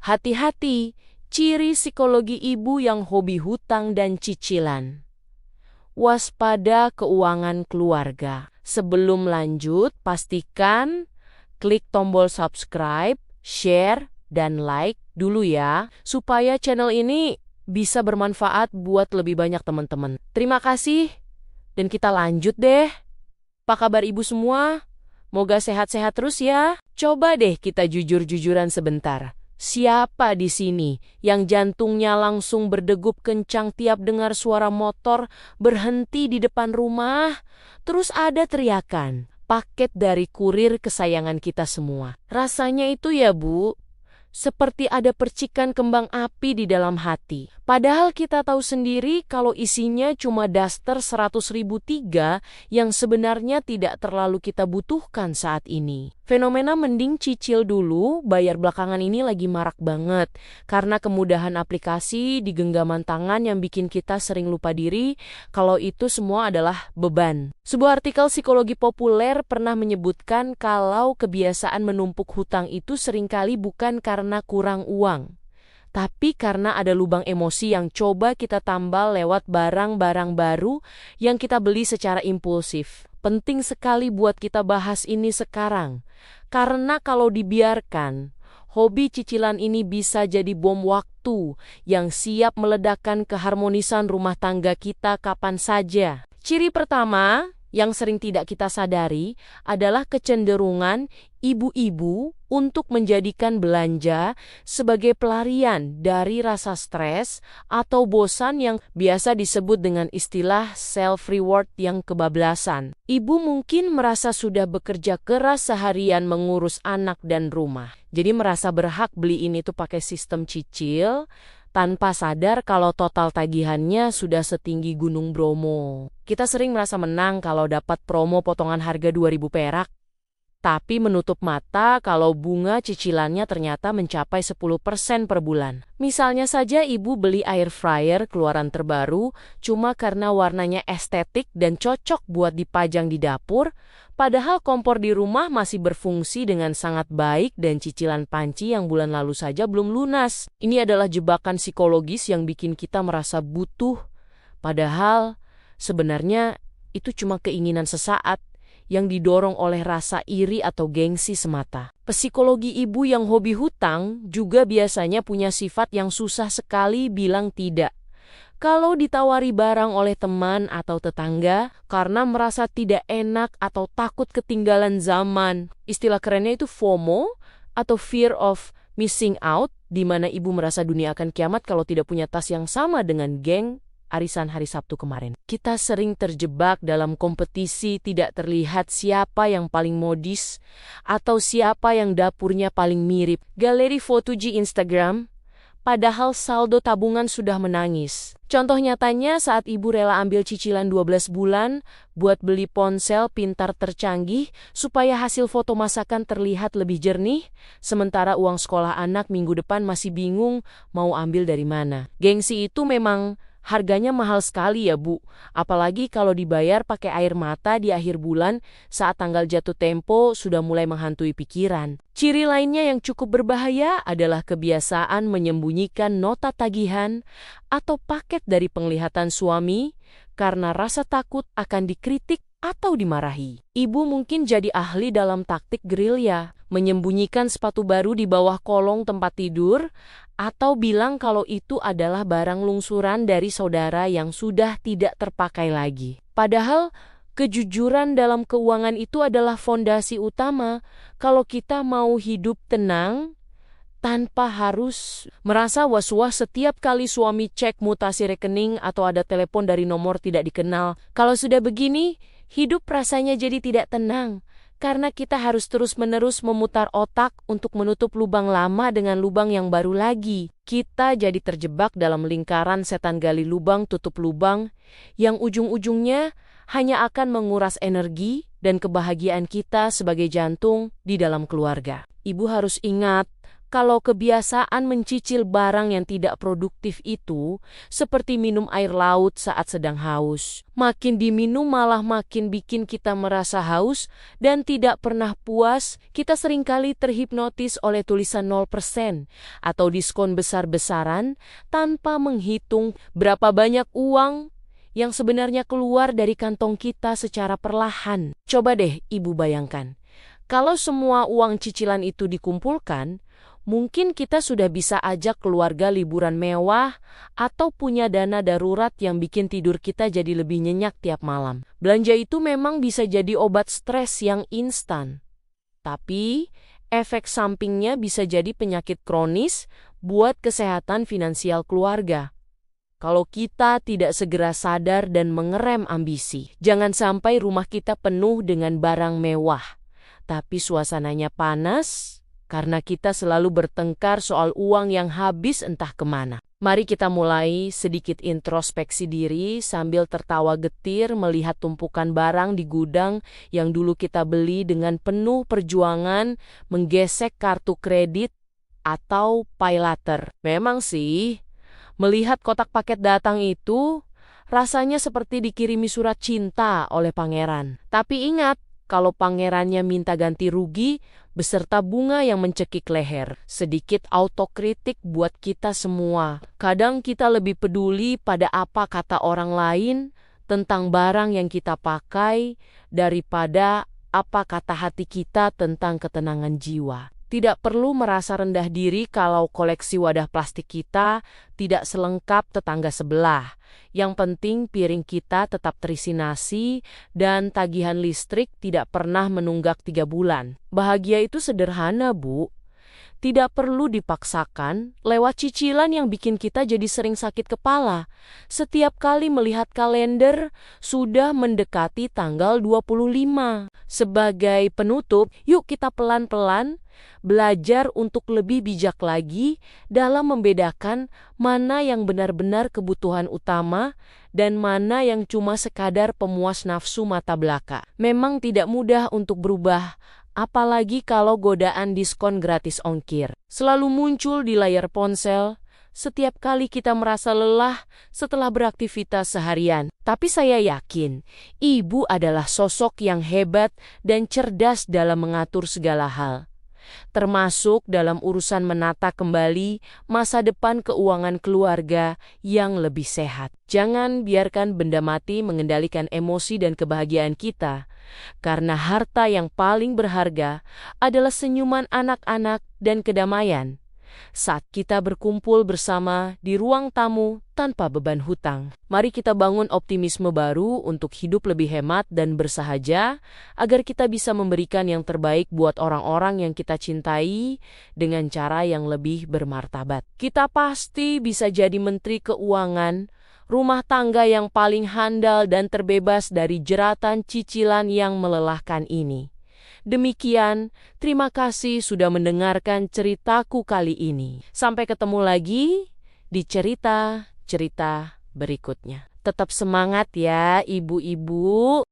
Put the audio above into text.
Hati-hati, ciri psikologi ibu yang hobi hutang dan cicilan. Waspada keuangan keluarga. Sebelum lanjut, pastikan klik tombol subscribe, share, dan like dulu ya, supaya channel ini bisa bermanfaat buat lebih banyak teman-teman. Terima kasih, dan kita lanjut deh. Apa kabar ibu semua? Moga sehat-sehat terus ya. Coba deh kita jujur-jujuran sebentar. Siapa di sini yang jantungnya langsung berdegup kencang tiap dengar suara motor berhenti di depan rumah? Terus ada teriakan, paket dari kurir kesayangan kita semua. Rasanya itu ya Bu, seperti ada percikan kembang api di dalam hati. Padahal kita tahu sendiri kalau isinya cuma daster 100.003 yang sebenarnya tidak terlalu kita butuhkan saat ini. Fenomena mending cicil dulu, bayar belakangan ini lagi marak banget. Karena kemudahan aplikasi di genggaman tangan yang bikin kita sering lupa diri kalau itu semua adalah beban. Sebuah artikel psikologi populer pernah menyebutkan kalau kebiasaan menumpuk hutang itu seringkali bukan karena kurang uang, tapi karena ada lubang emosi yang coba kita tambal lewat barang-barang baru yang kita beli secara impulsif. Penting sekali buat kita bahas ini sekarang, karena kalau dibiarkan, hobi cicilan ini bisa jadi bom waktu yang siap meledakkan keharmonisan rumah tangga kita kapan saja. Ciri pertama yang sering tidak kita sadari adalah kecenderungan ibu-ibu untuk menjadikan belanja sebagai pelarian dari rasa stres atau bosan yang biasa disebut dengan istilah self-reward yang kebablasan. Ibu mungkin merasa sudah bekerja keras seharian mengurus anak dan rumah, jadi merasa berhak beli ini tuh pakai sistem cicil, tanpa sadar kalau total tagihannya sudah setinggi Gunung Bromo. Kita sering merasa menang kalau dapat promo potongan harga 2.000 perak, tapi menutup mata kalau bunga cicilannya ternyata mencapai 10% per bulan. Misalnya saja ibu beli air fryer keluaran terbaru cuma karena warnanya estetik dan cocok buat dipajang di dapur, padahal kompor di rumah masih berfungsi dengan sangat baik dan cicilan panci yang bulan lalu saja belum lunas. Ini adalah jebakan psikologis yang bikin kita merasa butuh, padahal sebenarnya itu cuma keinginan sesaat yang didorong oleh rasa iri atau gengsi semata. Psikologi ibu yang hobi hutang juga biasanya punya sifat yang susah sekali bilang tidak. Kalau ditawari barang oleh teman atau tetangga karena merasa tidak enak atau takut ketinggalan zaman. Istilah kerennya itu FOMO atau fear of missing out, di mana ibu merasa dunia akan kiamat kalau tidak punya tas yang sama dengan geng arisan hari Sabtu kemarin. Kita sering terjebak dalam kompetisi tidak terlihat siapa yang paling modis atau siapa yang dapurnya paling mirip. Galeri foto di Instagram, padahal saldo tabungan sudah menangis. Contoh nyatanya saat ibu rela ambil cicilan 12 bulan buat beli ponsel pintar tercanggih supaya hasil foto masakan terlihat lebih jernih, sementara uang sekolah anak minggu depan masih bingung mau ambil dari mana. Gengsi itu memang harganya mahal sekali ya Bu, apalagi kalau dibayar pakai air mata di akhir bulan saat tanggal jatuh tempo sudah mulai menghantui pikiran. Ciri lainnya yang cukup berbahaya adalah kebiasaan menyembunyikan nota tagihan atau paket dari penglihatan suami karena rasa takut akan dikritik atau dimarahi. Ibu mungkin jadi ahli dalam taktik gerilya, menyembunyikan sepatu baru di bawah kolong tempat tidur, atau bilang kalau itu adalah barang lungsuran dari saudara yang sudah tidak terpakai lagi. Padahal, kejujuran dalam keuangan itu adalah fondasi utama kalau kita mau hidup tenang, tanpa harus merasa was-was setiap kali suami cek mutasi rekening atau ada telepon dari nomor tidak dikenal. Kalau sudah begini, hidup rasanya jadi tidak tenang, karena kita harus terus-menerus memutar otak untuk menutup lubang lama dengan lubang yang baru lagi. Kita jadi terjebak dalam lingkaran setan gali lubang tutup lubang, yang ujung-ujungnya hanya akan menguras energi dan kebahagiaan kita sebagai jantung di dalam keluarga. Ibu harus ingat, Kalau kebiasaan mencicil barang yang tidak produktif itu, seperti minum air laut saat sedang haus, makin diminum malah makin bikin kita merasa haus dan tidak pernah puas. Kita seringkali terhipnotis oleh tulisan 0% atau diskon besar-besaran tanpa menghitung berapa banyak uang yang sebenarnya keluar dari kantong kita secara perlahan. Coba deh Ibu bayangkan, kalau semua uang cicilan itu dikumpulkan, mungkin kita sudah bisa ajak keluarga liburan mewah atau punya dana darurat yang bikin tidur kita jadi lebih nyenyak tiap malam. Belanja itu memang bisa jadi obat stres yang instan. Tapi, efek sampingnya bisa jadi penyakit kronis buat kesehatan finansial keluarga. Kalau kita tidak segera sadar dan mengerem ambisi, jangan sampai rumah kita penuh dengan barang mewah, tapi suasananya panas karena kita selalu bertengkar soal uang yang habis entah kemana. Mari kita mulai sedikit introspeksi diri sambil tertawa getir melihat tumpukan barang di gudang yang dulu kita beli dengan penuh perjuangan, menggesek kartu kredit atau pay later. Memang sih, melihat kotak paket datang itu, rasanya seperti dikirimi surat cinta oleh pangeran. Tapi ingat, kalau pangerannya minta ganti rugi, beserta bunga yang mencekik leher. Sedikit autokritik buat kita semua. Kadang kita lebih peduli pada apa kata orang lain tentang barang yang kita pakai daripada apa kata hati kita tentang ketenangan jiwa. Tidak perlu merasa rendah diri kalau koleksi wadah plastik kita tidak selengkap tetangga sebelah. Yang penting piring kita tetap terisi nasi dan tagihan listrik tidak pernah menunggak 3 bulan. Bahagia itu sederhana, Bu. Tidak perlu dipaksakan lewat cicilan yang bikin kita jadi sering sakit kepala. Setiap kali melihat kalender, sudah mendekati tanggal 25. Sebagai penutup, yuk kita pelan-pelan belajar untuk lebih bijak lagi dalam membedakan mana yang benar-benar kebutuhan utama dan mana yang cuma sekadar pemuas nafsu mata belaka. Memang tidak mudah untuk berubah, apalagi kalau godaan diskon gratis ongkir selalu muncul di layar ponsel setiap kali kita merasa lelah setelah beraktivitas seharian. Tapi saya yakin, Ibu adalah sosok yang hebat dan cerdas dalam mengatur segala hal, termasuk dalam urusan menata kembali masa depan keuangan keluarga yang lebih sehat. Jangan biarkan benda mati mengendalikan emosi dan kebahagiaan kita, karena harta yang paling berharga adalah senyuman anak-anak dan kedamaian saat kita berkumpul bersama di ruang tamu tanpa beban hutang. Mari kita bangun optimisme baru untuk hidup lebih hemat dan bersahaja, agar kita bisa memberikan yang terbaik buat orang-orang yang kita cintai dengan cara yang lebih bermartabat. Kita pasti bisa jadi menteri keuangan, rumah tangga yang paling handal dan terbebas dari jeratan cicilan yang melelahkan ini. Demikian, terima kasih sudah mendengarkan ceritaku kali ini. Sampai ketemu lagi di cerita-cerita berikutnya. Tetap semangat ya, ibu-ibu.